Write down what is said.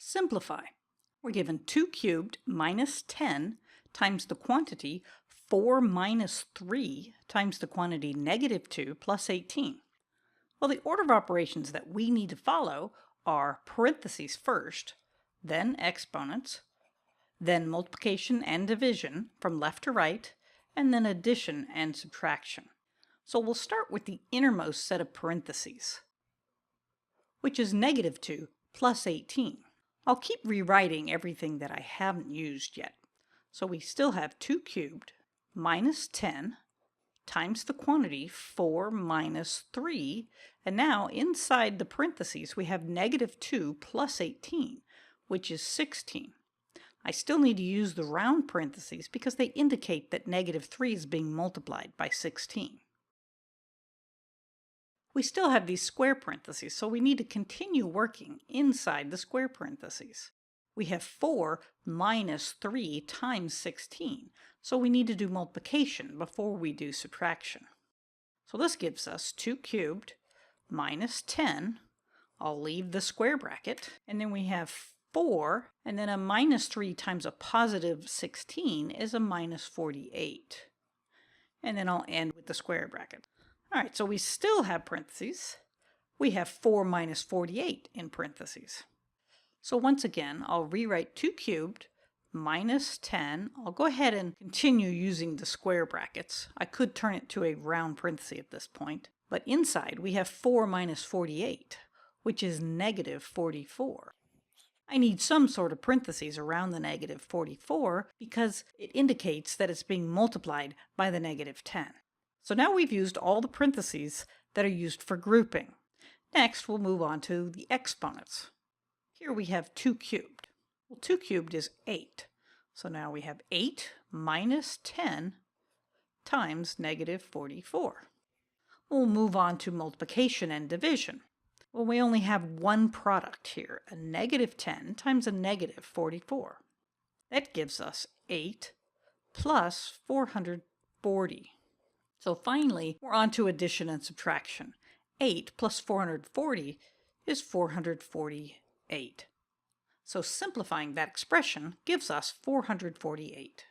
Simplify. We're given 2 cubed minus 10 times the quantity 4 minus 3 times the quantity negative 2 plus 18. Well, the order of operations that we need to follow are parentheses first, then exponents, then multiplication and division from left to right, and then addition and subtraction. So we'll start with the innermost set of parentheses, which is negative 2 plus 18. I'll keep rewriting everything that I haven't used yet. So we still have 2 cubed minus 10 times the quantity 4 minus 3, and now inside the parentheses we have negative 2 plus 18, which is 16. I still need to use the round parentheses because they indicate that negative 3 is being multiplied by 16. We still have these square parentheses, so we need to continue working inside the square parentheses. We have 4 minus 3 times 16, so we need to do multiplication before we do subtraction. So this gives us 2 cubed minus 10. I'll leave the square bracket, and then we have 4, and then a minus 3 times a positive 16 is a minus 48. And then I'll end with the square bracket. All right, so we still have parentheses. We have 4 minus 48 in parentheses. So once again, I'll rewrite 2 cubed minus 10. I'll go ahead and continue using the square brackets. I could turn it to a round parenthesis at this point. But inside, we have 4 minus 48, which is negative 44. I need some sort of parentheses around the negative 44 because it indicates that it's being multiplied by the negative 10. So now we've used all the parentheses that are used for grouping. Next, we'll move on to the exponents. Here we have 2 cubed. Well, 2 cubed is 8. So now we have 8 minus 10 times negative 44. We'll move on to multiplication and division. Well, we only have one product here, a negative 10 times a negative 44. That gives us 8 plus 440. So finally, we're on to addition and subtraction. 8 plus 440 is 448. So simplifying that expression gives us 448.